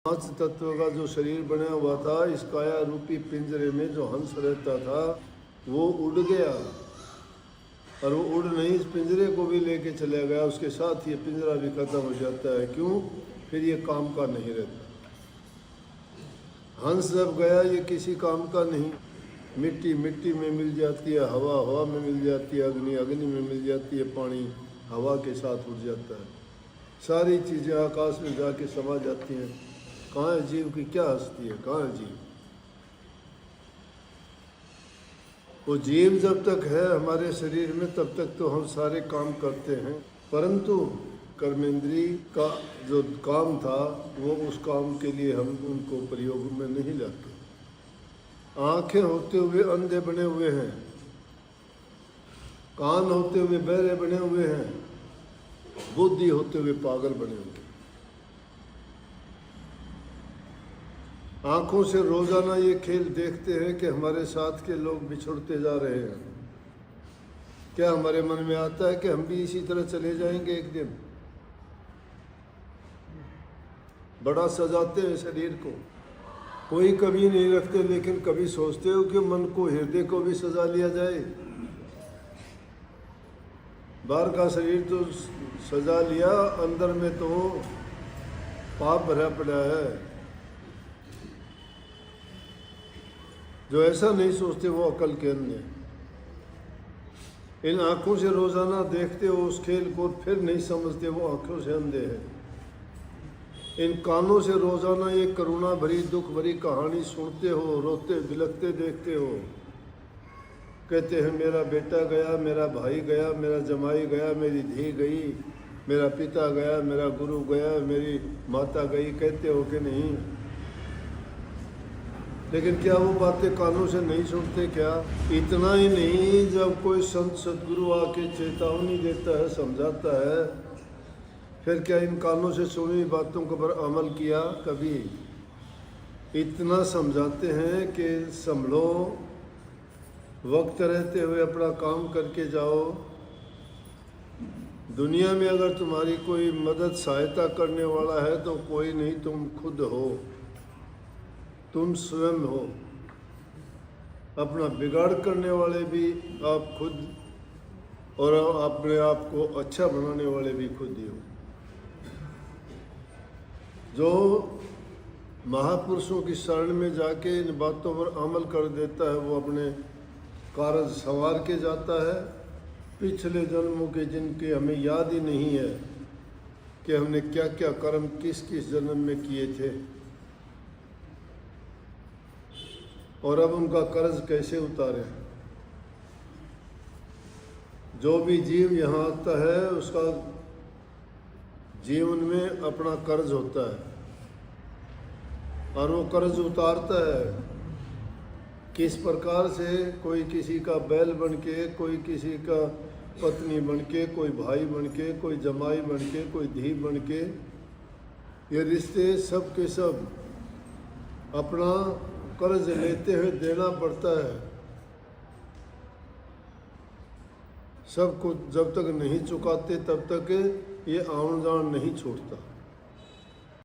पांच तत्व का जो शरीर बना हुआ था, इस काया रूपी पिंजरे में जो हंस रहता था वो उड़ गया, और वो उड़ नहीं इस पिंजरे को भी लेके चला गया, उसके साथ ये पिंजरा भी खत्म हो जाता है। क्यों? फिर ये काम का नहीं रहता। हंस जब गया ये किसी काम का नहीं। मिट्टी मिट्टी में मिल जाती है, हवा हवा में मिल जाती है, अग्नि अग्नि में मिल जाती है, पानी हवा के साथ उड़ जाता है, सारी चीज़ें आकाश में जाके समा जाती हैं। कहाँ है जीव की क्या हस्ती है? कहाँ है जीव? वो जीव जब तक है हमारे शरीर में तब तक तो हम सारे काम करते हैं, परंतु कर्मेंद्री का जो काम था वो उस काम के लिए हम उनको प्रयोग में नहीं लाते। आंखें होते हुए अंधे बने हुए हैं, कान होते हुए बहरे बने हुए हैं, बुद्धि होते हुए पागल बने हुए हैं। आंखों से रोजाना ये खेल देखते हैं कि हमारे साथ के लोग बिछुड़ते जा रहे हैं। क्या हमारे मन में आता है कि हम भी इसी तरह चले जाएंगे एक दिन? बड़ा सजाते हैं शरीर को, कोई कभी नहीं रखते, लेकिन कभी सोचते हो कि मन को, हृदय को भी सजा लिया जाए। बाहर का शरीर तो सजा लिया, अंदर में तो पाप भरा पड़ा है। जो ऐसा नहीं सोचते वो अकल के अंधे। इन आंखों से रोजाना देखते हो उस खेल को, फिर नहीं समझते, वो आंखों से अंधे हैं। इन कानों से रोजाना ये करुणा भरी दुख भरी कहानी सुनते हो, रोते बिलखते देखते हो। कहते हैं मेरा बेटा गया, मेरा भाई गया, मेरा जमाई गया, मेरी धी गई, मेरा पिता गया, मेरा गुरु गया, मेरी माता गई, कहते हो कि नहीं? लेकिन क्या वो बातें कानों से नहीं सुनते क्या? इतना ही नहीं, जब कोई संत सदगुरु आके चेतावनी देता है, समझाता है, फिर क्या इन कानों से सुनी बातों को पर अमल किया कभी? इतना समझाते हैं कि संभलो, वक्त रहते हुए अपना काम करके जाओ। दुनिया में अगर तुम्हारी कोई मदद सहायता करने वाला है तो कोई नहीं, तुम खुद हो, तुम स्वयं हो। अपना बिगाड़ करने वाले भी आप खुद, और अपने आप को अच्छा बनाने वाले भी खुद ही हो। जो महापुरुषों की शरण में जाके इन बातों पर अमल कर देता है वो अपने कारज संवार के जाता है। पिछले जन्मों के जिनके हमें याद ही नहीं है कि हमने क्या क्या कर्म किस किस जन्म में किए थे, और अब उनका कर्ज कैसे उतारें। जो भी जीव यहाँ आता है उसका जीवन में अपना कर्ज होता है, और वो कर्ज उतारता है। किस प्रकार से? कोई किसी का बैल बन के, कोई किसी का पत्नी बन के, कोई भाई बन के, कोई जमाई बन के, कोई धी बन के। ये रिश्ते सब के सब अपना कर्ज लेते हुए देना पड़ता है। सब कुछ जब तक नहीं चुकाते तब तक ये आउन जान नहीं छूटता।